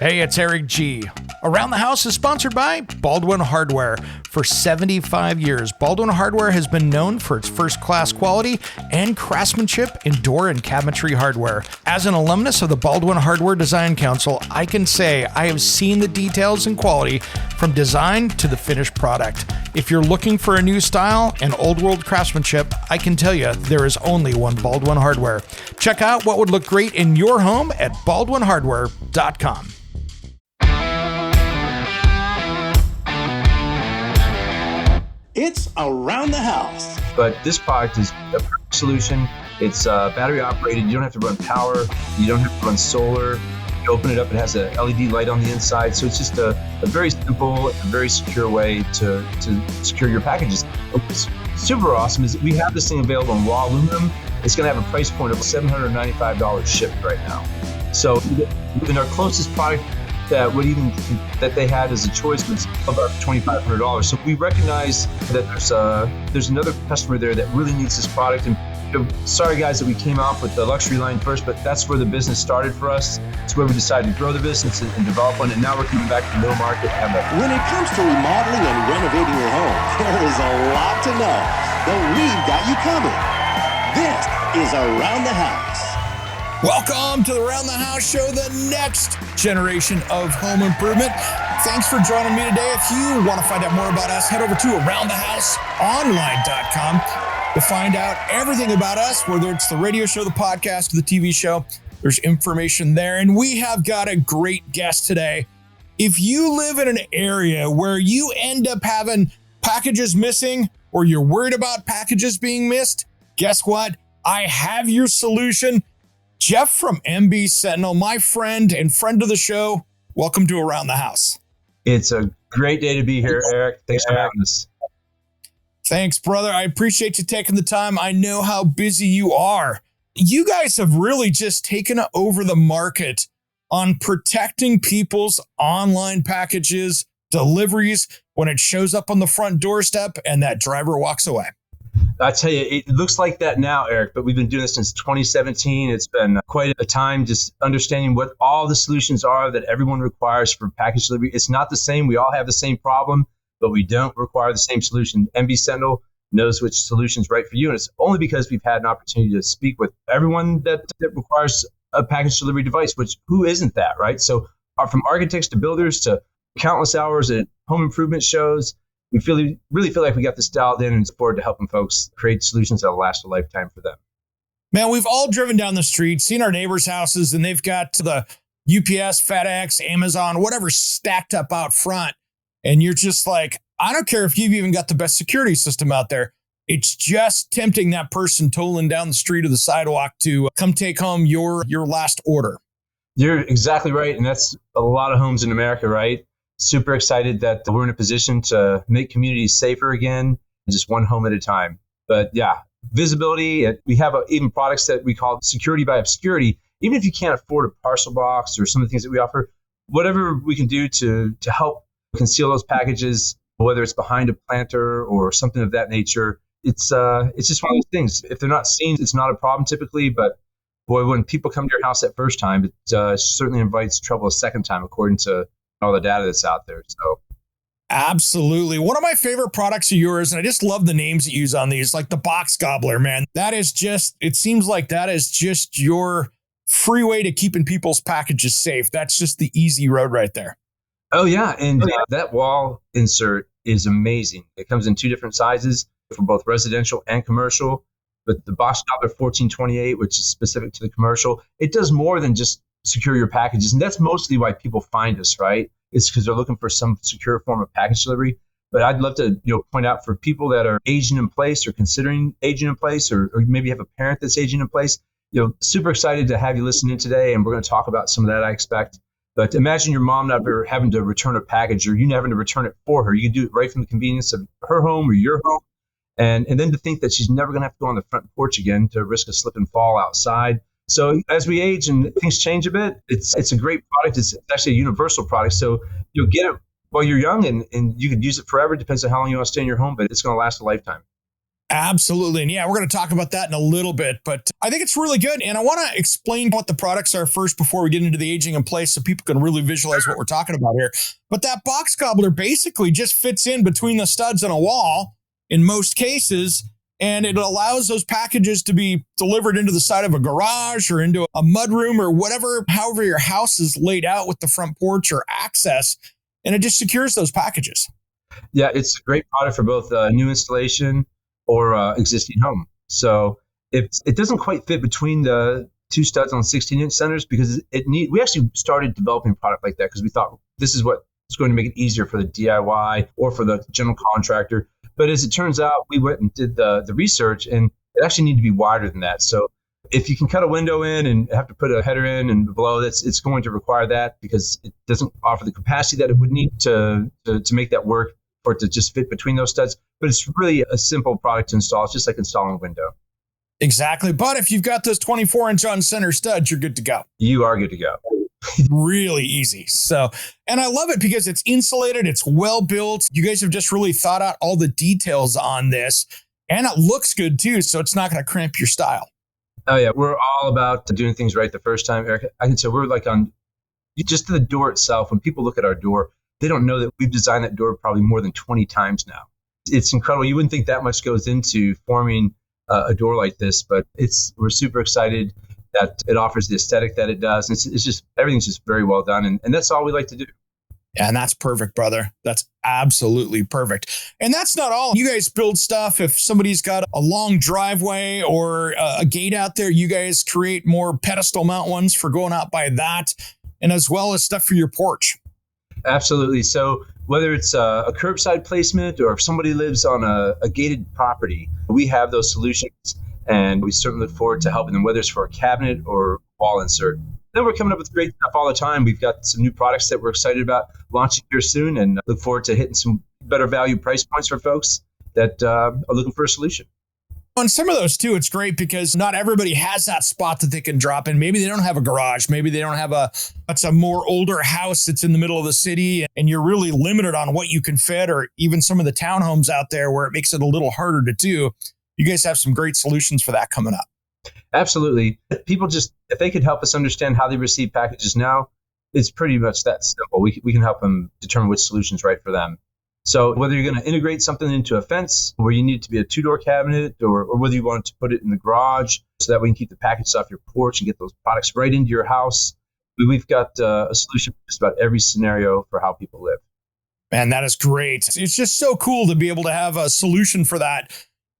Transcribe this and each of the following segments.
Hey, it's Eric G. Around the House is sponsored by Baldwin Hardware. For 75 years, Baldwin Hardware has been known for its first-class quality and craftsmanship in door and cabinetry hardware. As an alumnus of the Baldwin Hardware Design Council, I can say I have seen the details and quality from design to the finished product. If you're looking for a new style and old-world craftsmanship, I can tell you there is only one Baldwin Hardware. Check out what would look great in your home at baldwinhardware.com. It's Around the House. But this product is a perfect solution. It's battery operated. You don't have to run power. You don't have to run solar. You open it up, it has a LED light on the inside. So it's just a very simple, a very secure way to secure your packages. What's super awesome is that we have this thing available in raw aluminum. It's going to have a price point of $795 shipped right now. So in our closest product that they had as a choice was about $2,500. So we recognize that there's another customer there that really needs this product. And sorry guys that we came off with the luxury line first, but that's where the business started for us. It's where we decided to grow the business and develop one. And now we're coming back to the middle market. When it comes to remodeling and renovating your home, there is a lot to know, but we've got you covered. This is Around the House. Welcome to the Around the House show, the next generation of home improvement. Thanks for joining me today. If you want to find out more about us, head over to aroundthehouseonline.com to find out everything about us, whether it's the radio show, the podcast, or the TV show. There's information there. And we have got a great guest today. If you live in an area where you end up having packages missing or you're worried about packages being missed, guess what? I have your solution. Jeff from MB Sentinel, my friend and friend of the show. Welcome to Around the House. It's a great day to be here, Eric. Thanks for having us. Thanks, brother. I appreciate you taking the time. I know how busy you are. You guys have really just taken over the market on protecting people's online packages, deliveries, when it shows up on the front doorstep and that driver walks away. I tell you, it looks like that now, Eric, but we've been doing this since 2017. It's been quite a time just understanding what all the solutions are that everyone requires for package delivery. It's not the same. We all have the same problem, but we don't require the same solution. MB Sentinel knows which solution's right for you. And it's only because we've had an opportunity to speak with everyone that requires a package delivery device, which who isn't that, right? So from architects to builders to countless hours at home improvement shows, we really feel like we got this dialed in and look forward to helping folks create solutions that will last a lifetime for them. Man, we've all driven down the street, seen our neighbors' houses, and they've got the UPS, FedEx, Amazon, whatever stacked up out front. And you're just like, I don't care if you've even got the best security system out there. It's just tempting that person tolling down the street or the sidewalk to come take home your last order. You're exactly right. And that's a lot of homes in America, right? Super excited that we're in a position to make communities safer again, just one home at a time. But yeah, visibility. We have even products that we call security by obscurity. Even if you can't afford a parcel box or some of the things that we offer, whatever we can do to help conceal those packages, whether it's behind a planter or something of that nature, it's just one of those things. If they're not seen, it's not a problem typically. But boy, when people come to your house that first time, it certainly invites trouble a second time, according to all the data that's out there. So absolutely. One of my favorite products of yours, and I just love the names you use on these, like the box gobbler, man. That is just, it seems like that is just your free way to keeping people's packages safe. That's just the easy road right there. Oh yeah. And that wall insert is amazing. It comes in two different sizes for both residential and commercial. But the box gobbler 1428, which is specific to the commercial, it does more than just secure your packages. And that's mostly why people find us, right? It's because they're looking for some secure form of package delivery. But I'd love to point out for people that are aging in place or considering aging in place, or maybe have a parent that's aging in place, super excited to have you listen in today. And we're going to talk about some of that, I expect. But imagine your mom never having to return a package or you having to return it for her. You can do it right from the convenience of her home or your home. And then to think that she's never going to have to go on the front porch again to risk a slip and fall outside. So as we age and things change a bit, it's a great product. It's actually a universal product. So you'll get it while you're young and you can use it forever. Depends on how long you want to stay in your home, but it's going to last a lifetime. Absolutely. And yeah, we're going to talk about that in a little bit, but I think it's really good. And I want to explain what the products are first before we get into the aging in place so people can really visualize what we're talking about here. But that box gobbler basically just fits in between the studs on a wall in most cases, and it allows those packages to be delivered into the side of a garage or into a mudroom or whatever, however your house is laid out with the front porch or access, and it just secures those packages. Yeah, it's a great product for both new installation or existing home. So it doesn't quite fit between the two studs on 16-inch centers because we actually started developing a product like that because we thought this is what is going to make it easier for the DIY or for the general contractor. But as it turns out, we went and did the research, and it actually needed to be wider than that. So if you can cut a window in and have to put a header in and below, it's going to require that because it doesn't offer the capacity that it would need to make that work for it to just fit between those studs. But it's really a simple product to install. It's just like installing a window. Exactly. But if you've got those 24-inch on center studs, you're good to go. You are good to go. Really easy. So, and I love it because it's insulated. It's well built. You guys have just really thought out all the details on this, and it looks good too. So it's not going to cramp your style. Oh yeah. We're all about doing things right the first time, Eric. I can say we're like on just the door itself. When people look at our door, they don't know that we've designed that door probably more than 20 times now. It's incredible. You wouldn't think that much goes into forming a door like this, but we're super excited that it offers the aesthetic that it does. It's just, everything's just very well done. And that's all we like to do. Yeah, and that's perfect, brother. That's absolutely perfect. And that's not all. You guys build stuff. If somebody's got a long driveway or a gate out there, you guys create more pedestal mount ones for going out by that, and as well as stuff for your porch. Absolutely. So whether it's a curbside placement or if somebody lives on a gated property, we have those solutions. And we certainly look forward to helping them, whether it's for a cabinet or wall insert. Then we're coming up with great stuff all the time. We've got some new products that we're excited about launching here soon, and look forward to hitting some better value price points for folks that are looking for a solution. On some of those too, it's great because not everybody has that spot that they can drop in. Maybe they don't have a garage. Maybe they don't have it's a more older house that's in the middle of the city, and you're really limited on what you can fit, or even some of the townhomes out there where it makes it a little harder to do. You guys have some great solutions for that coming up. Absolutely. People if they could help us understand how they receive packages now, it's pretty much that simple. We can help them determine which solution's right for them. So whether you're going to integrate something into a fence where you need it to be a 2-door cabinet, or whether you want to put it in the garage so that we can keep the packages off your porch and get those products right into your house, we've got a solution for just about every scenario for how people live. Man, that is great. It's just so cool to be able to have a solution for that.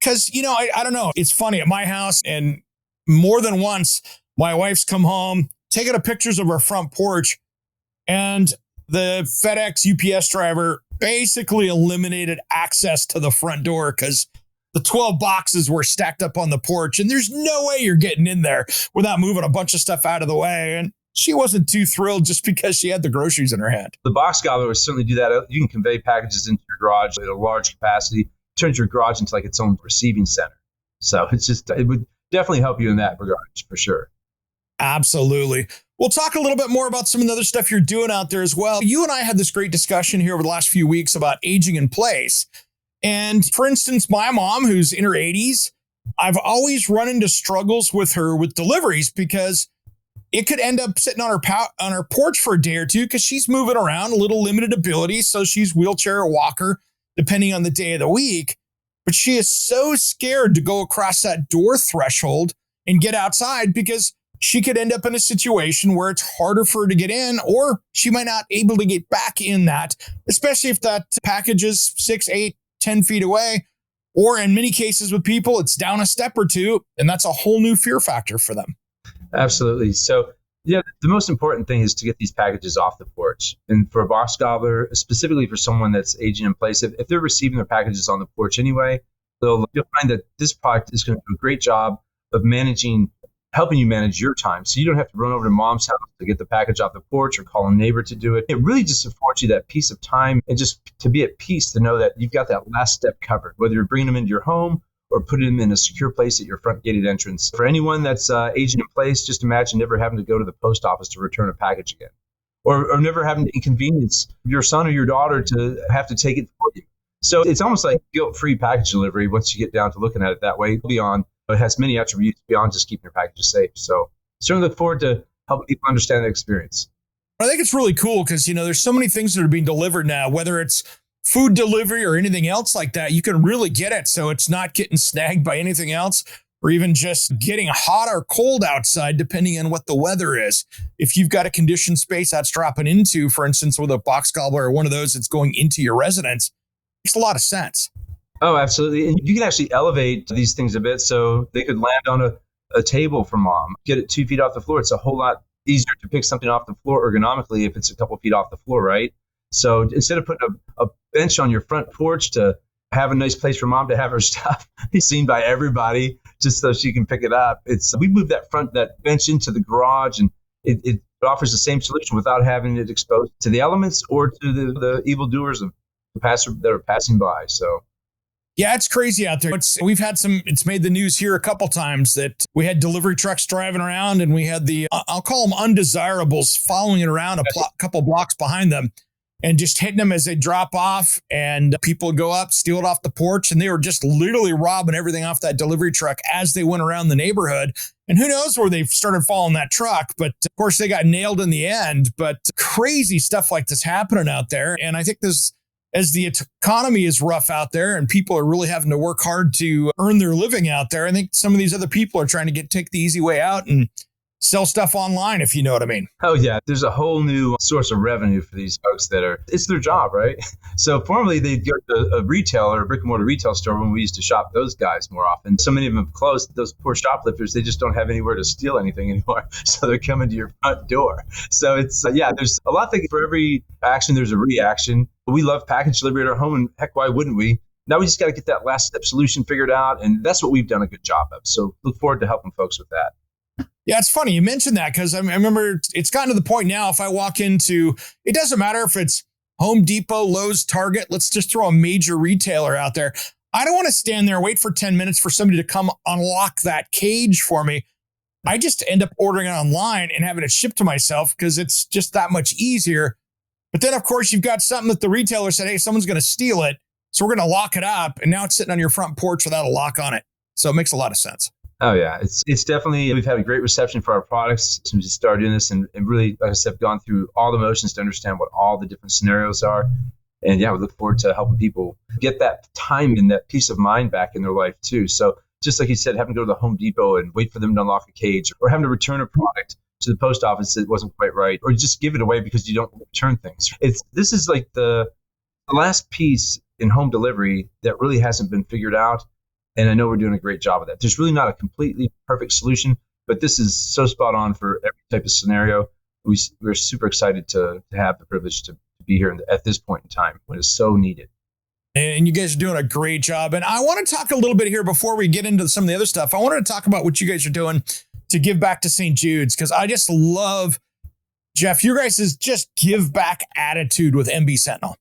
Because, I don't know. It's funny at my house, and more than once, my wife's come home, taken pictures of our front porch, and the FedEx UPS driver basically eliminated access to the front door because the 12 boxes were stacked up on the porch, and there's no way you're getting in there without moving a bunch of stuff out of the way. And she wasn't too thrilled just because she had the groceries in her hand. The box gobbler would certainly do that. You can convey packages into your garage at a large capacity. Turns your garage into like its own receiving center. So it would definitely help you in that regard for sure. Absolutely. We'll talk a little bit more about some of the other stuff you're doing out there as well. You and I had this great discussion here over the last few weeks about aging in place. And for instance, my mom, who's in her 80s, I've always run into struggles with her with deliveries because it could end up sitting on her porch for a day or two because she's moving around, a little limited ability. So she's wheelchair or walker, depending on the day of the week. But she is so scared to go across that door threshold and get outside because she could end up in a situation where it's harder for her to get in, or she might not be able to get back in that, especially if that package is 6, 8, 10 feet away. Or in many cases with people, it's down a step or two, and that's a whole new fear factor for them. Absolutely. So yeah, the most important thing is to get these packages off the porch. And for a box gobbler, specifically for someone that's aging in place, if they're receiving their packages on the porch anyway, you'll find that this product is going to do a great job of helping you manage your time. So you don't have to run over to mom's house to get the package off the porch or call a neighbor to do it. It really just affords you that peace of time and just to be at peace to know that you've got that last step covered, whether you're bringing them into your home or putting them in a secure place at your front gated entrance. For anyone that's aging in place, just imagine never having to go to the post office to return a package again, or never having to inconvenience your son or your daughter to have to take it for you. So it's almost like guilt-free package delivery once you get down to looking at it that way. Beyond, it has many attributes beyond just keeping your packages safe. So certainly look forward to helping people understand the experience. I think it's really cool because, there's so many things that are being delivered now, whether it's food delivery or anything else like that, you can really get it. So it's not getting snagged by anything else or even just getting hot or cold outside, depending on what the weather is. If you've got a conditioned space that's dropping into, for instance, with a box gobbler or one of those that's going into your residence, makes a lot of sense. Oh, absolutely. And you can actually elevate these things a bit so they could land on a table for mom, get it 2 feet off the floor. It's a whole lot easier to pick something off the floor ergonomically if it's a couple feet off the floor, right? So instead of putting a bench on your front porch to have a nice place for mom to have her stuff be seen by everybody just so she can pick it up, we moved that bench into the garage, and it offers the same solution without having it exposed to the elements or to the evildoers of the passer that are passing by. So yeah, it's crazy out there. It's made the news here a couple times that we had delivery trucks driving around and we had I'll call them undesirables following it around a couple blocks behind them and just hitting them as they drop off, and people go up, steal it off the porch. And they were just literally robbing everything off that delivery truck as they went around the neighborhood. And who knows where they started following that truck. But of course they got nailed in the end. But crazy stuff like this happening out there. And I think as the economy is rough out there and people are really having to work hard to earn their living out there, I think some of these other people are trying to take the easy way out and sell stuff online, if you know what I mean. Oh, yeah. There's a whole new source of revenue for these folks it's their job, right? So formerly they'd go to a retailer, a brick and mortar retail store when we used to shop those guys more often. So many of them have closed. Those poor shoplifters, they just don't have anywhere to steal anything anymore. So they're coming to your front door. So it's, there's a lot for every action, there's a reaction. We love package delivery at our home, and heck, why wouldn't we? Now we just got to get that last step solution figured out. And that's what we've done a good job of. So look forward to helping folks with that. Yeah, it's funny you mentioned that because I remember it's gotten to the point now if I walk into, it doesn't matter if it's Home Depot, Lowe's, Target, let's just throw a major retailer out there. I don't want to stand there and wait for 10 minutes for somebody to come unlock that cage for me. I just end up ordering it online and having it shipped to myself because it's just that much easier. But then, of course, you've got something that the retailer said, hey, someone's going to steal it. So we're going to lock it up. And now it's sitting on your front porch without a lock on it. So it makes a lot of sense. Oh, yeah. It's definitely, we've had a great reception for our products since we started doing this, and really, like I said, gone through all the motions to understand what all the different scenarios are. And we look forward to helping people get that time and that peace of mind back in their life too. So just like you said, having to go to the Home Depot and wait for them to unlock a cage, or having to return a product to the post office that wasn't quite right, or just give it away because you don't return things. This is like the last piece in home delivery that really hasn't been figured out. And I know we're doing a great job of that. There's really not a completely perfect solution, but this is so spot on for every type of scenario. We're super excited to have the privilege to be here at this point in time when it's so needed. And you guys are doing a great job. And I want to talk a little bit here before we get into some of the other stuff. I wanted to talk about what you guys are doing to give back to St. Jude's, because I just love, Jeff, your guys' just give back attitude with MB Sentinel.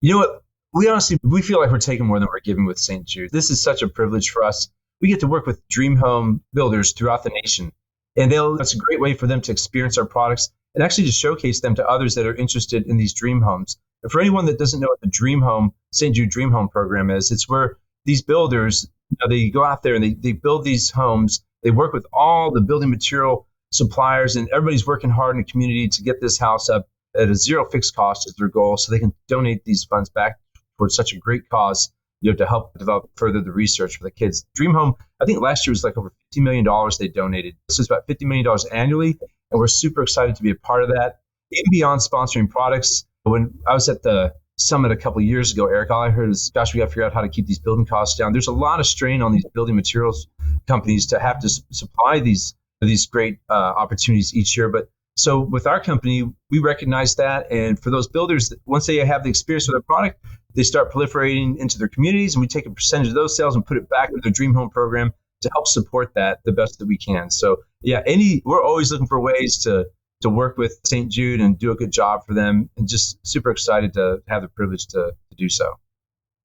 You know what? We feel like we're taking more than we're giving with St. Jude. This is such a privilege for us. We get to work with dream home builders throughout the nation. And that's a great way for them to experience our products and actually to showcase them to others that are interested in these dream homes. And for anyone that doesn't know what the Dream Home, St. Jude Dream Home program is, it's where these builders, they go out there and they build these homes. They work with all the building material suppliers, and everybody's working hard in the community to get this house up at a zero fixed cost is their goal, so they can donate these funds back towards such a great cause, to help develop further the research for the kids. Dream Home, I think last year was like over $50 million they donated. This is about $50 million annually, and we're super excited to be a part of that. Even beyond sponsoring products, when I was at the summit a couple of years ago, Eric, all I heard is, gosh, we got to figure out how to keep these building costs down. There's a lot of strain on these building materials companies to have to supply these great opportunities each year. But so with our company, we recognize that. And for those builders, once they have the experience with our product, they start proliferating into their communities, and we take a percentage of those sales and put it back into the Dream Home program to help support that the best that we can. So we're always looking for ways to work with St. Jude and do a good job for them, and just super excited to have the privilege to do so.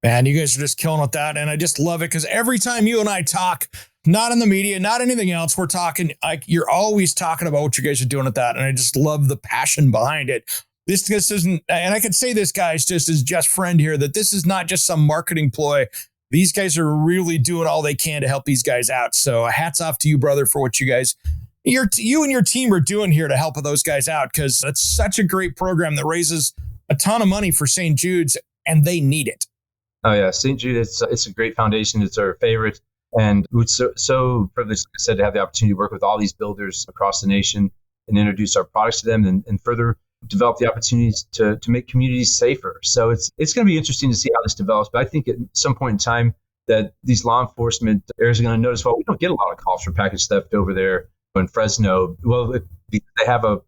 Man, you guys are just killing with that. And I just love it because every time you and I talk, not in the media, not anything else, we're talking, you're always talking about what you guys are doing with that. And I just love the passion behind it. This isn't, and I can say this, guys, just as Jeff's friend here, that this is not just some marketing ploy. These guys are really doing all they can to help these guys out. So hats off to you, brother, for what you and your team are doing here to help those guys out, because that's such a great program that raises a ton of money for St. Jude's, and they need it. Oh yeah, St. Jude, it's a great foundation. It's our favorite, and we're so privileged, like I said, to have the opportunity to work with all these builders across the nation and introduce our products to them and further develop the opportunities to make communities safer. So it's going to be interesting to see how this develops. But I think at some point in time that these law enforcement areas are going to notice, well, we don't get a lot of calls for package theft over there in Fresno. Well, they have a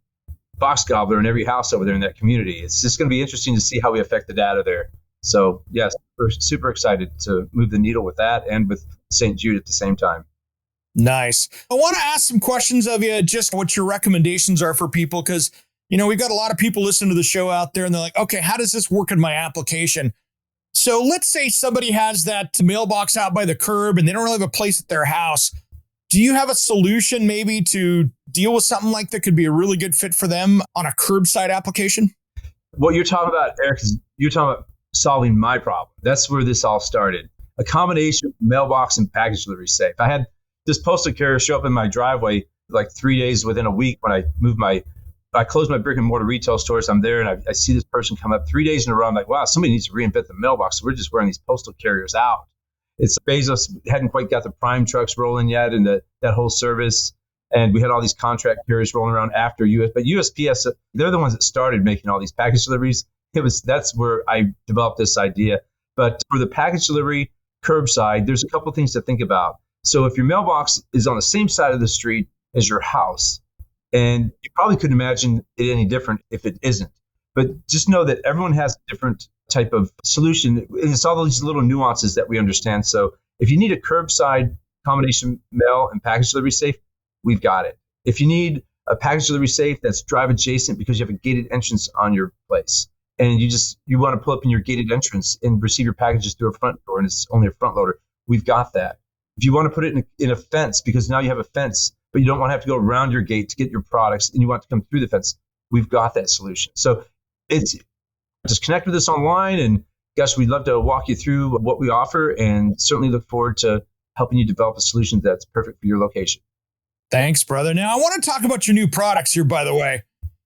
box gobbler in every house over there in that community. It's just going to be interesting to see how we affect the data there. So yes, we're super excited to move the needle with that and with St. Jude at the same time. Nice. I want to ask some questions of you, just what your recommendations are for people, because, we've got a lot of people listening to the show out there and they're like, okay, how does this work in my application? So let's say somebody has that mailbox out by the curb and they don't really have a place at their house. Do you have a solution maybe to deal with something like that could be a really good fit for them on a curbside application? What you're talking about, Eric, is you're talking about solving my problem. That's where this all started. A combination of mailbox and package delivery safe. I had this postal carrier show up in my driveway like 3 days within a week when I closed my brick and mortar retail stores. I'm there and I see this person come up 3 days in a row. I'm like, wow, somebody needs to reinvent the mailbox. So we're just wearing these postal carriers out. It's Bezos hadn't quite got the prime trucks rolling yet and that whole service. And we had all these contract carriers rolling around after US. But USPS, they're the ones that started making all these package deliveries. That's where I developed this idea. But for the package delivery curbside, there's a couple of things to think about. So if your mailbox is on the same side of the street as your house, and you probably couldn't imagine it any different if it isn't. But just know that everyone has a different type of solution. And it's all these little nuances that we understand. So if you need a curbside combination mail and package delivery safe, we've got it. If you need a package delivery safe that's drive adjacent because you have a gated entrance on your place, and you want to pull up in your gated entrance and receive your packages through a front door and it's only a front loader, we've got that. If you want to put it in a fence because now you have a fence, but you don't want to have to go around your gate to get your products and you want to come through the fence, we've got that solution. So it's just connect with us online, and gosh, we'd love to walk you through what we offer and certainly look forward to helping you develop a solution that's perfect for your location. Thanks, brother. Now, I want to talk about your new products here, by the way,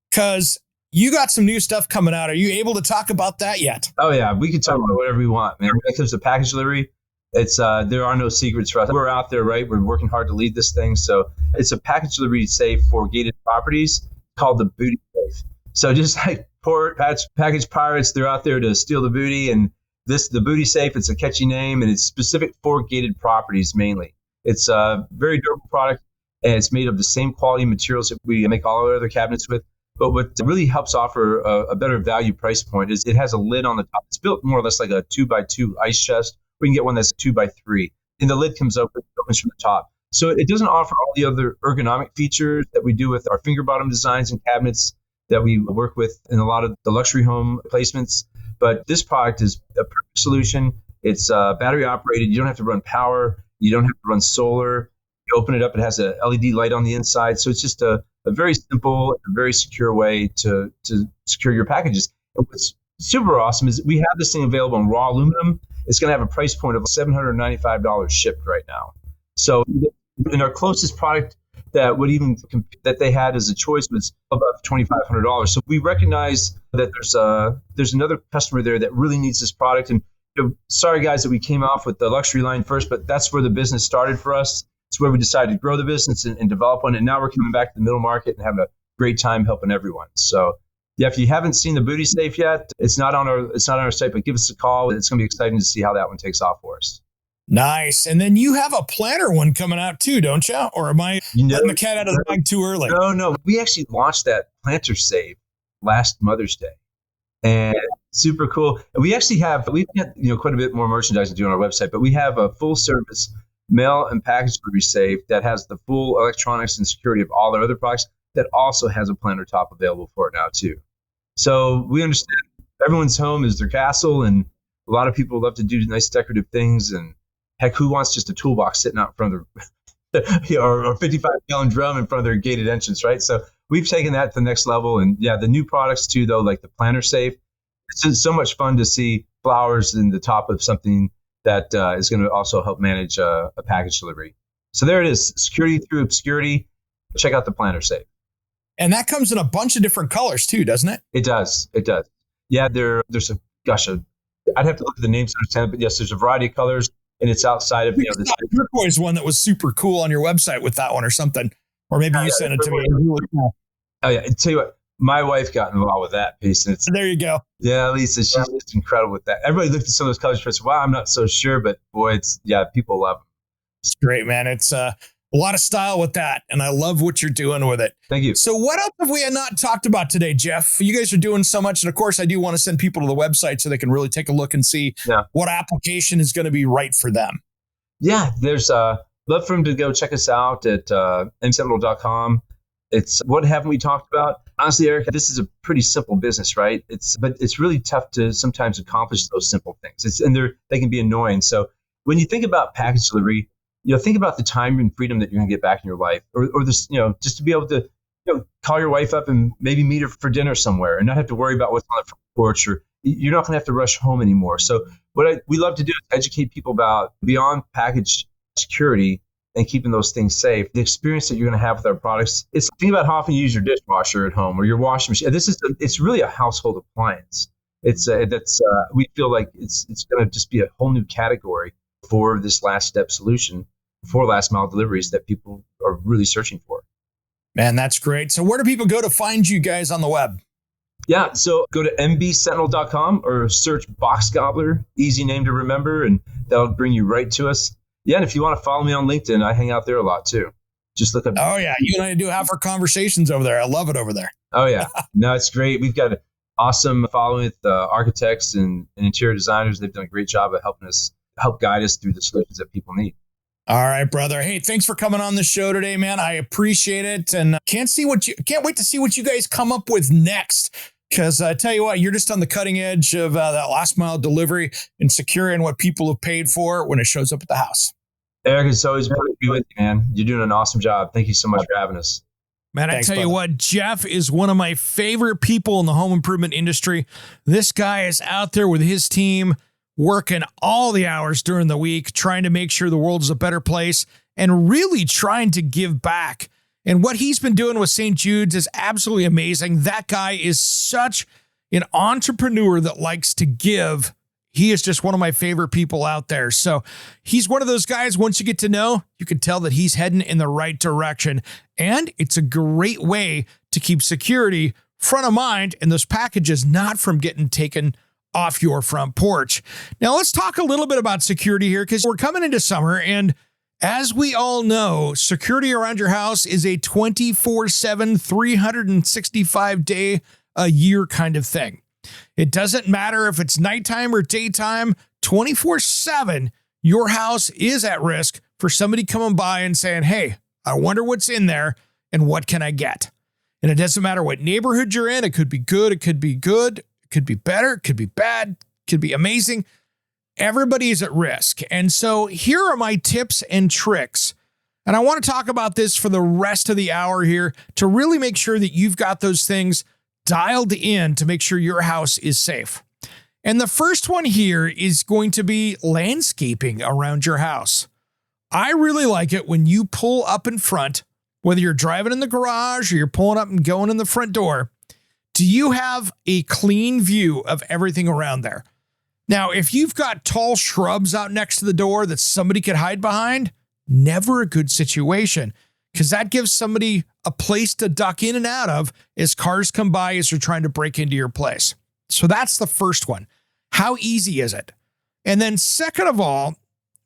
because you got some new stuff coming out. Are you able to talk about that yet? Oh, yeah. We can talk about whatever we want, man. When it comes to package delivery, there are no secrets for us. We're out there, right? We're working hard to lead this thing. So it's a package delivery safe for gated properties called the Booty Safe. So just like poor package pirates, they're out there to steal the booty. And the Booty Safe, it's a catchy name, and it's specific for gated properties mainly. It's a very durable product, and it's made of the same quality materials that we make all our other cabinets with. But what really helps offer a better value price point is it has a lid on the top. It's built more or less like a 2x2 ice chest. We can get one that's 2x3, and the lid opens from the top. So it doesn't offer all the other ergonomic features that we do with our finger bottom designs and cabinets that we work with in a lot of the luxury home placements. But this product is a perfect solution. It's battery operated. You don't have to run power. You don't have to run solar. You open it up, it has a LED light on the inside. So it's just a very simple, very secure way to secure your packages. And what's super awesome is we have this thing available in raw aluminum. It's going to have a price point of $795 shipped right now. So in our closest product that that they had as a choice was about $2,500. So we recognize that there's another customer there that really needs this product. And sorry guys that we came off with the luxury line first, but that's where the business started for us. It's where we decided to grow the business and develop one. And now we're coming back to the middle market and having a great time helping everyone. So yeah, if you haven't seen the Booty Safe yet, it's not on our site, but give us a call. It's going to be exciting to see how that one takes off for us. Nice. And then you have a planner one coming out too, don't you? Or am I letting the cat out of the bag too early? No. We actually launched that planter safe last Mother's Day. And super cool. We've got quite a bit more merchandise to do on our website, but we have a full service mail and package delivery safe that has the full electronics and security of all our other products that also has a planter top available for it now too. So we understand everyone's home is their castle, and a lot of people love to do nice decorative things. And heck, who wants just a toolbox sitting out in front of their or a 55-gallon drum in front of their gated entrance, right? So we've taken that to the next level. And yeah, the new products too, though, like the planter safe, it's just so much fun to see flowers in the top of something that is going to also help manage a package delivery. So there it is, security through obscurity. Check out the planter safe. And that comes in a bunch of different colors too, doesn't it? It does. Yeah, there's I'd have to look at the names to understand, but yes, there's a variety of colors, and it's outside of this turquoise one that was super cool on your website with that one or something, or maybe you sent it to me. Oh yeah, I tell you what, my wife got involved with that piece, and there you go. Yeah, Lisa, she's just incredible with that. Everybody looked at some of those colors and said, "Wow, I'm not so sure," but boy, people love them. It's great, man. It's a lot of style with that, and I love what you're doing with it. Thank you. So what else have we not talked about today, Jeff? You guys are doing so much, and of course, I do want to send people to the website so they can really take a look and see what application is going to be right for them. Yeah, there's love for them to go check us out at msentinel.com. It's what haven't we talked about? Honestly, Eric, this is a pretty simple business, right? But it's really tough to sometimes accomplish those simple things. They can be annoying. So when you think about package delivery, think about the time and freedom that you're going to get back in your life, or this, just to be able to, call your wife up and maybe meet her for dinner somewhere and not have to worry about what's on the front porch, or you're not going to have to rush home anymore. So what we love to do is educate people about beyond package security and keeping those things safe. The experience that you're going to have with our products, it's think about how often you use your dishwasher at home or your washing machine. It's really a household appliance. We feel like it's going to just be a whole new category for this last step solution for last mile deliveries that people are really searching for. Man, that's great. So where do people go to find you guys on the web? Yeah, so go to mbsentinel.com or search Box Gobbler, easy name to remember, and that'll bring you right to us. Yeah, and if you want to follow me on LinkedIn, I hang out there a lot too. Just look up. Oh yeah, you and I do have our conversations over there. I love it over there. Oh yeah, no, it's great. We've got an awesome following with architects and interior designers. They've done a great job of help guide us through the solutions that people need. All right, brother. Hey, thanks for coming on the show today, man. I appreciate it, and can't wait to see what you guys come up with next. Because I tell you what, you're just on the cutting edge of that last mile delivery and securing what people have paid for when it shows up at the house. Eric, it's always great to be with you, man. You're doing an awesome job. Thank you so much for having us. Man, I tell you what, Jeff is one of my favorite people in the home improvement industry. This guy is out there with his team working all the hours during the week, trying to make sure the world is a better place and really trying to give back. And what he's been doing with St. Jude's is absolutely amazing. That guy is such an entrepreneur that likes to give. He is just one of my favorite people out there. So he's one of those guys, once you get to know, you can tell that he's heading in the right direction. And it's a great way to keep security front of mind and those packages not from getting taken off your front porch. Now let's talk a little bit about security here, because we're coming into summer, and as we all know, security around your house is a 24/7, 365-day a year kind of thing. It doesn't matter if it's nighttime or daytime, 24/7, your house is at risk for somebody coming by and saying, hey, I wonder what's in there and what can I get? And it doesn't matter what neighborhood you're in. It could be good. It could be good. It could be better. It could be bad. It could be amazing. Everybody is at risk. And so here are my tips and tricks. And I want to talk about this for the rest of the hour here to really make sure that you've got those things dialed in to make sure your house is safe. And the first one here is going to be landscaping around your house. I really like it when you pull up in front, whether you're driving in the garage or you're pulling up and going in the front door. Do you have a clean view of everything around there? Now, if you've got tall shrubs out next to the door that somebody could hide behind, never a good situation, because that gives somebody a place to duck in and out of as cars come by as you're trying to break into your place. So that's the first one. How easy is it? And then second of all,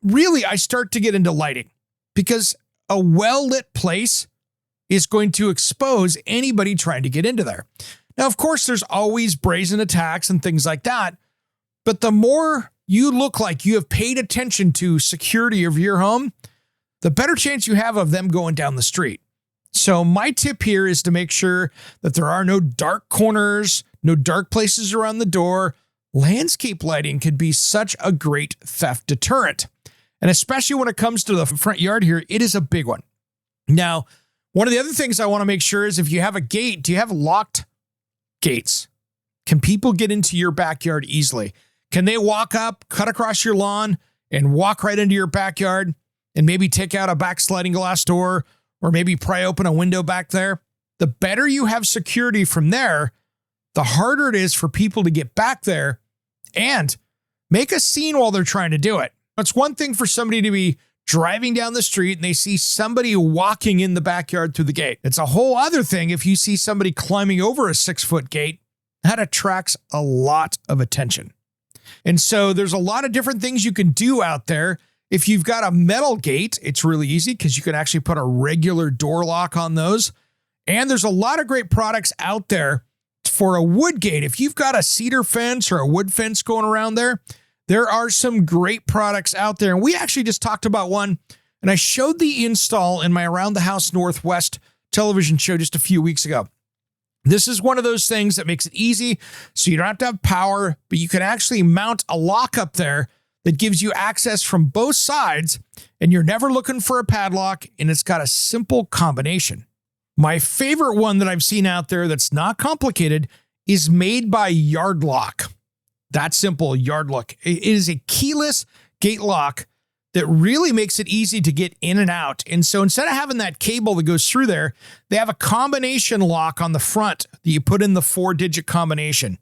really, I start to get into lighting, because a well-lit place is going to expose anybody trying to get into there. Now, of course, there's always brazen attacks and things like that. But the more you look like you have paid attention to security of your home, the better chance you have of them going down the street. So my tip here is to make sure that there are no dark corners, no dark places around the door. Landscape lighting could be such a great theft deterrent. And especially when it comes to the front yard here, it is a big one. Now, One of the other things I want to make sure is if you have a gate, do you have locked gates? Can people get into your backyard easily? Can they walk up, cut across your lawn, and walk right into your backyard and maybe take out a back sliding glass door or maybe pry open a window back there? The better you have security from there, the harder it is for people to get back there and make a scene while they're trying to do it. It's one thing for somebody to be driving down the street and they see somebody walking in the backyard through the gate. It's a whole other thing if you see somebody climbing over a 6-foot gate. That attracts a lot of attention. And so there's a lot of different things you can do out there. If you've got a metal gate, it's really easy because you can actually put a regular door lock on those. And there's a lot of great products out there for a wood gate. If you've got a cedar fence or a wood fence going around there, there are some great products out there. And we actually just talked about one, and I showed the install in my Around the House Northwest television show just a few weeks ago. This is one of those things that makes it easy, so you don't have to have power, but you can actually mount a lock up there that gives you access from both sides, and you're never looking for a padlock, and it's got a simple combination. My favorite one that I've seen out there that's not complicated is made by Yard Lock. That simple, Yard Lock. It is a keyless gate lock that really makes it easy to get in and out. And so instead of having that cable that goes through there, they have a combination lock on the front that you put in the 4-digit combination.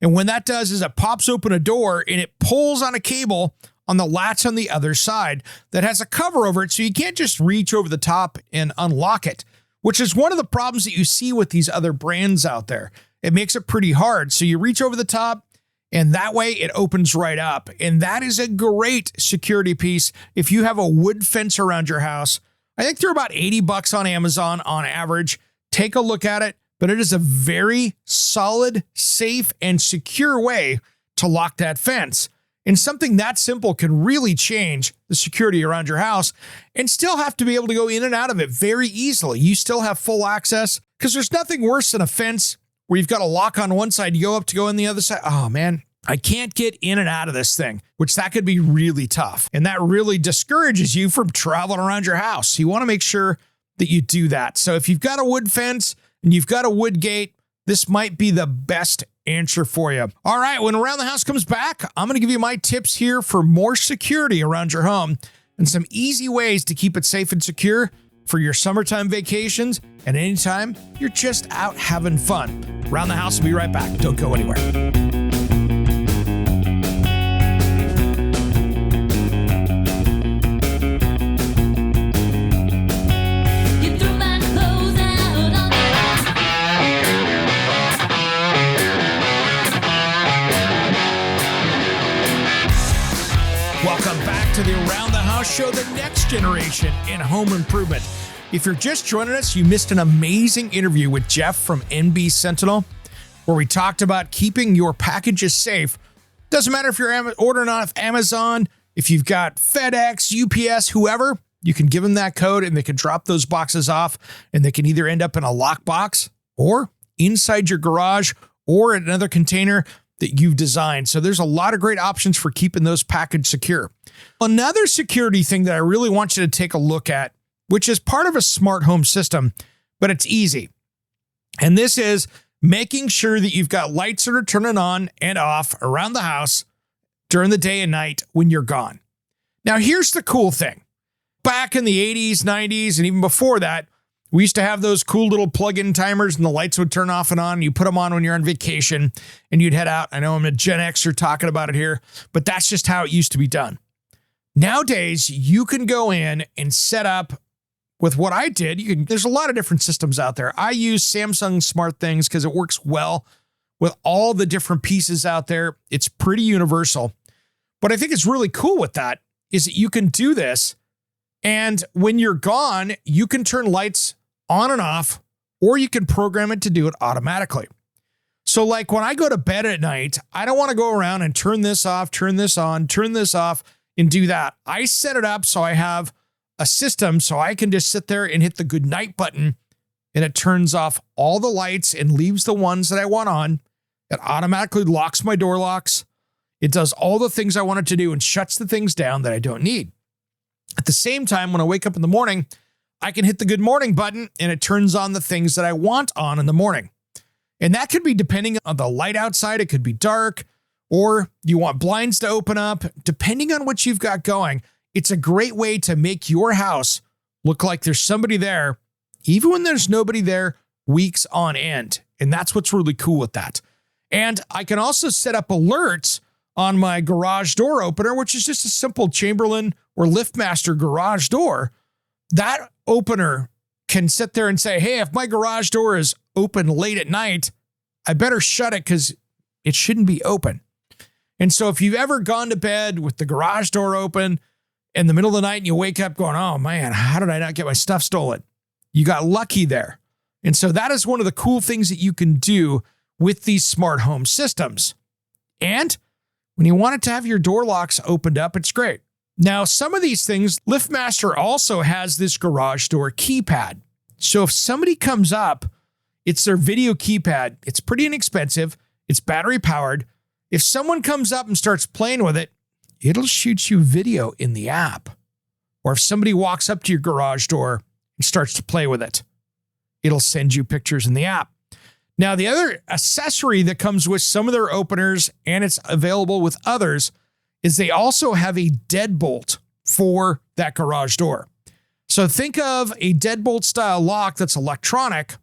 And when that does is it pops open a door and it pulls on a cable on the latch on the other side that has a cover over it. So you can't just reach over the top and unlock it, which is one of the problems that you see with these other brands out there. It makes it pretty hard. So you reach over the top, and that way it opens right up. And that is a great security piece. If you have a wood fence around your house, I think they're about $80 on Amazon on average. Take a look at it, but it is a very solid, safe, and secure way to lock that fence. And something that simple can really change the security around your house and still have to be able to go in and out of it very easily. You still have full access because there's nothing worse than a fence where you've got a lock on one side, you go up to go on the other side. Oh man, I can't get in and out of this thing, which that could be really tough. And that really discourages you from traveling around your house. So you want to make sure that you do that. So if you've got a wood fence and you've got a wood gate, this might be the best answer for you. All right, when Around the House comes back, I'm going to give you my tips here for more security around your home and some easy ways to keep it safe and secure for your summertime vacations and anytime you're just out having fun. Around the House will be right back. Don't go anywhere. Welcome back to the Around the House show, the next generation in home improvement. If you're just joining us, you missed an amazing interview with Jeff from MB Sentinel, where we talked about keeping your packages safe. Doesn't matter if you're ordering off Amazon, if you've got FedEx, UPS, whoever, you can give them that code and they can drop those boxes off and they can either end up in a lockbox or inside your garage or in another container that you've designed. So there's a lot of great options for keeping those packages secure. Another security thing that I really want you to take a look at, which is part of a smart home system, but it's easy. And this is making sure that you've got lights that are turning on and off around the house during the day and night when you're gone. Now, here's the cool thing. Back in the 80s, 90s, and even before that, we used to have those cool little plug-in timers and the lights would turn off and on. You put them on when you're on vacation and you'd head out. I know I'm a Gen Xer talking about it here, but that's just how it used to be done. Nowadays, you can go in and set up with what I did. There's a lot of different systems out there. I use Samsung Smart Things because it works well with all the different pieces out there. It's pretty universal. But I think it's really cool with that is that you can do this. And when you're gone, you can turn lights on and off, or you can program it to do it automatically. So like when I go to bed at night, I don't want to go around and turn this off, turn this on, turn this off, and do that. I set it up so I have a system so I can just sit there and hit the good night button and it turns off all the lights and leaves the ones that I want on. It automatically locks my door locks. It does all the things I want it to do and shuts the things down that I don't need. At the same time, when I wake up in the morning, I can hit the good morning button and it turns on the things that I want on in the morning. And that could be depending on the light outside. It could be dark, or you want blinds to open up. Depending on what you've got going, it's a great way to make your house look like there's somebody there, even when there's nobody there, weeks on end. And that's what's really cool with that. And I can also set up alerts on my garage door opener, which is just a simple Chamberlain or LiftMaster garage door. That opener can sit there and say, hey, if my garage door is open late at night, I better shut it because it shouldn't be open. And so if you've ever gone to bed with the garage door open in the middle of the night and you wake up going, oh man, how did I not get my stuff stolen? You got lucky there. And so that is one of the cool things that you can do with these smart home systems. And when you want it to have your door locks opened up, it's great. Now, some of these things, LiftMaster also has this garage door keypad. So if somebody comes up, it's their video keypad. It's pretty inexpensive. It's battery powered. If someone comes up and starts playing with it, it'll shoot you video in the app. Or if somebody walks up to your garage door and starts to play with it, it'll send you pictures in the app. Now, the other accessory that comes with some of their openers, and it's available with others, is they also have a deadbolt for that garage door. So think of a deadbolt style lock that's electronic.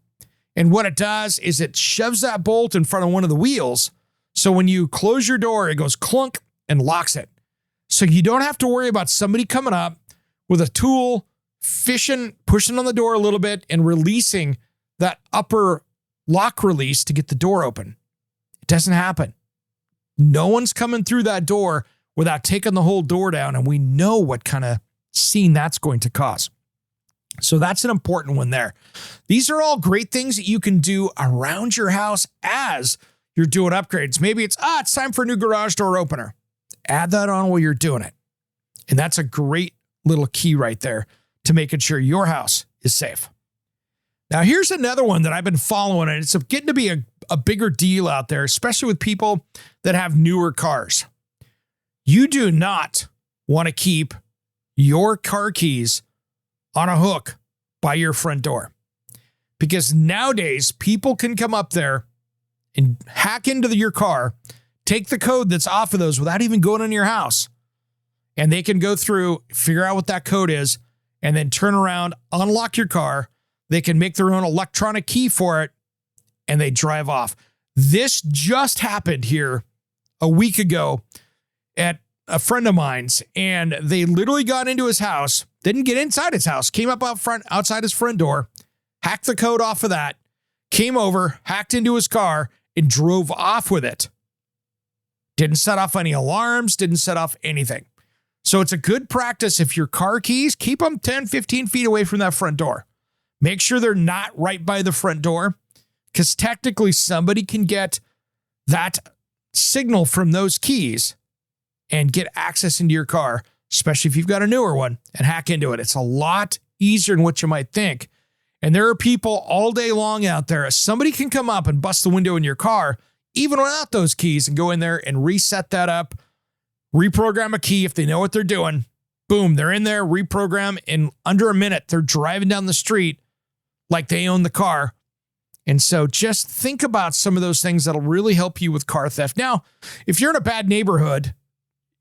And what it does is it shoves that bolt in front of one of the wheels. So when you close your door, it goes clunk and locks it. So you don't have to worry about somebody coming up with a tool, pushing on the door a little bit and releasing that upper lock release to get the door open. It doesn't happen. No one's coming through that door without taking the whole door down, and we know what kind of scene that's going to cause. So that's an important one there. These are all great things that you can do around your house as you're doing upgrades. Maybe it's time for a new garage door opener. Add that on while you're doing it. And that's a great little key right there to making sure your house is safe. Now, here's another one that I've been following, and it's getting to be a bigger deal out there, especially with people that have newer cars. You do not want to keep your car keys on a hook by your front door, because nowadays people can come up there and hack into your car, take the code that's off of those without even going in your house, and they can go through, figure out what that code is, and then turn around, unlock your car. They can make their own electronic key for it, and they drive off. This just happened here a week ago at a friend of mine's, and they literally got into his house, didn't get inside his house, came up out front, outside his front door, hacked the code off of that, came over, hacked into his car, and drove off with it. Didn't set off any alarms, didn't set off anything. So it's a good practice. If your car keys, keep them 10, 15 feet away from that front door. Make sure they're not right by the front door, because technically somebody can get that signal from those keys and get access into your car, especially if you've got a newer one, and hack into it. It's a lot easier than what you might think. And there are people all day long out there. Somebody can come up and bust the window in your car, even without those keys, and go in there and reset that up, reprogram a key if they know what they're doing. Boom, they're in there, reprogram. In under a minute, they're driving down the street like they own the car. And so just think about some of those things that'll really help you with car theft. Now, if you're in a bad neighborhood,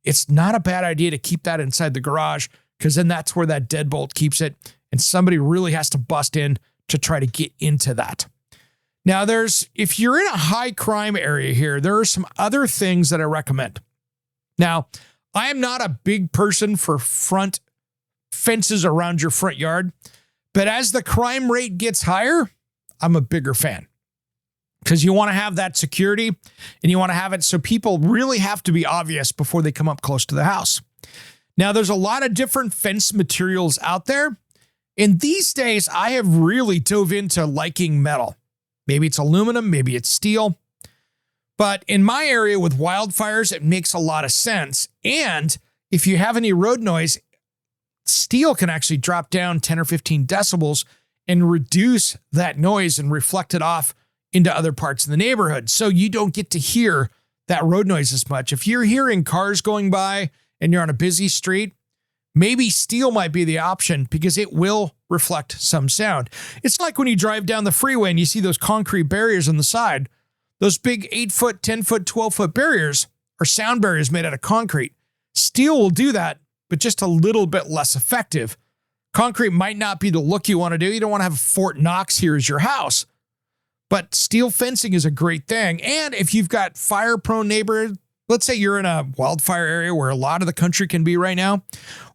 it's not a bad idea to keep that inside the garage, because then that's where that deadbolt keeps it. And somebody really has to bust in to try to get into that. Now, if you're in a high crime area here, there are some other things that I recommend. Now, I am not a big person for front fences around your front yard, but as the crime rate gets higher, I'm a bigger fan, because you want to have that security and you want to have it so people really have to be obvious before they come up close to the house. Now, there's a lot of different fence materials out there. And these days, I have really dove into liking metal. Maybe it's aluminum, maybe it's steel. But in my area with wildfires, it makes a lot of sense. And if you have any road noise, steel can actually drop down 10 or 15 decibels and reduce that noise and reflect it off into other parts of the neighborhood. So you don't get to hear that road noise as much. If you're hearing cars going by and you're on a busy street, maybe steel might be the option because it will reflect some sound. It's like when you drive down the freeway and you see those concrete barriers on the side. Those big 8-foot, 10-foot, 12-foot barriers are sound barriers made out of concrete. Steel will do that, but just a little bit less effective. Concrete might not be the look you want to do. You don't want to have Fort Knox here as your house. But steel fencing is a great thing. And if you've got fire-prone neighborhood, let's say you're in a wildfire area where a lot of the country can be right now,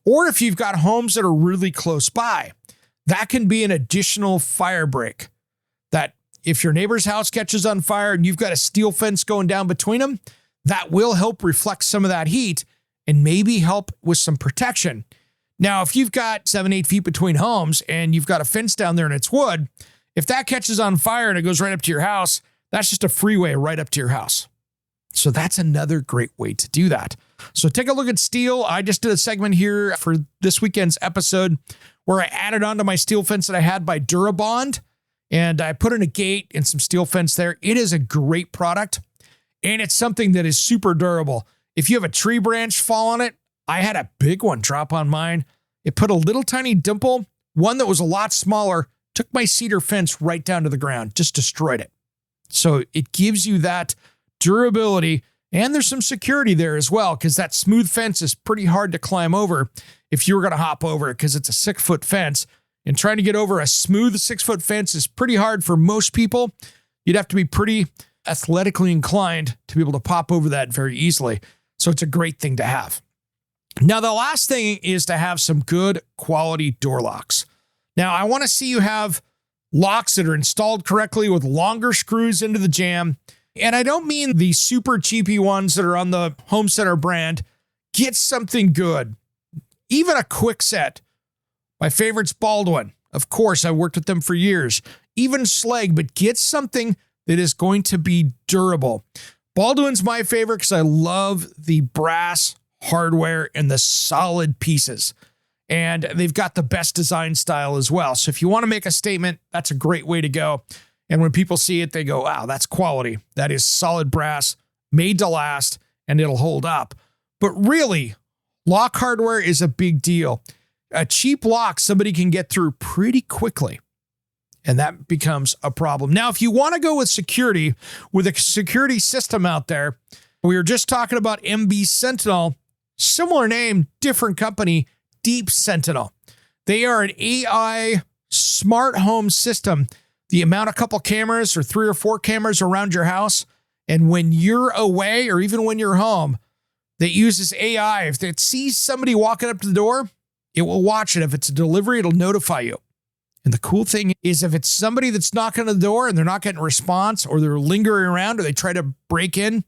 or if you've got homes that are really close by, that can be an additional fire break. That if your neighbor's house catches on fire and you've got a steel fence going down between them, that will help reflect some of that heat and maybe help with some protection. Now, if you've got 7-8 feet between homes and you've got a fence down there and it's wood, if that catches on fire and it goes right up to your house, that's just a freeway right up to your house. So that's another great way to do that. So take a look at steel. I just did a segment here for this weekend's episode where I added onto my steel fence that I had by Durabond, and I put in a gate and some steel fence there. It is a great product, and it's something that is super durable. If you have a tree branch fall on it, I had a big one drop on mine. It put a little tiny dimple, one that was a lot smaller, took my cedar fence right down to the ground, just destroyed it. So it gives you that durability, and there's some security there as well, because that smooth fence is pretty hard to climb over if you were going to hop over it, because it's a 6-foot fence. And trying to get over a smooth 6-foot fence is pretty hard for most people. You'd have to be pretty athletically inclined to be able to pop over that very easily. So it's a great thing to have. Now, the last thing is to have some good quality door locks. Now, I want to see you have locks that are installed correctly with longer screws into the jamb. And I don't mean the super cheapy ones that are on the Home Center brand. Get something good. Even a quick set. My favorite's Baldwin. Of course, I worked with them for years. Even Schlage, but get something that is going to be durable. Baldwin's my favorite because I love the brass hardware and the solid pieces. And they've got the best design style as well. So if you want to make a statement, that's a great way to go. And when people see it, they go, wow, that's quality. That is solid brass, made to last, and it'll hold up. But really, lock hardware is a big deal. A cheap lock somebody can get through pretty quickly, and that becomes a problem. Now, if you want to go with security, with a security system out there, we were just talking about MB Sentinel, similar name, different company, Deep Sentinel. They are an AI smart home system. The amount of couple cameras or 3 or 4 cameras around your house, and when you're away or even when you're home, that uses AI. If it sees somebody walking up to the door, it will watch it. If it's a delivery, it'll notify you. And the cool thing is if it's somebody that's knocking on the door and they're not getting a response, or they're lingering around, or they try to break in,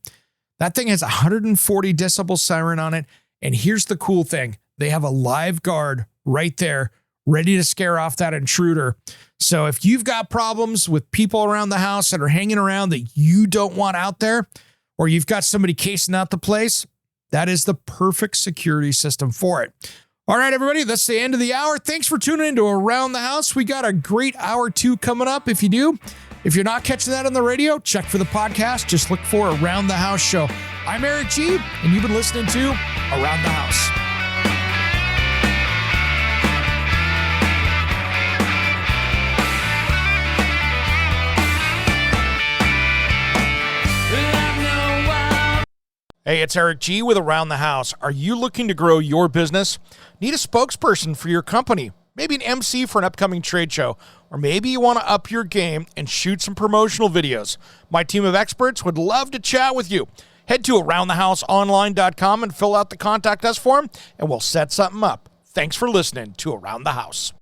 that thing has a 140 decibel siren on it. And here's the cool thing. They have a live guard right there, ready to scare off that intruder. So if you've got problems with people around the house that are hanging around that you don't want out there, or you've got somebody casing out the place, that is the perfect security system for it. All right, everybody, that's the end of the hour. Thanks for tuning in to Around the House. We got a great hour 2 coming up. If you do, if you're not catching that on the radio, check for the podcast. Just look for Around the House show. I'm Eric G., and you've been listening to Around the House. Hey, it's Eric G. with Around the House. Are you looking to grow your business? Need a spokesperson for your company? Maybe an MC for an upcoming trade show? Or maybe you want to up your game and shoot some promotional videos? My team of experts would love to chat with you. Head to aroundthehouseonline.com and fill out the Contact Us form, and we'll set something up. Thanks for listening to Around the House.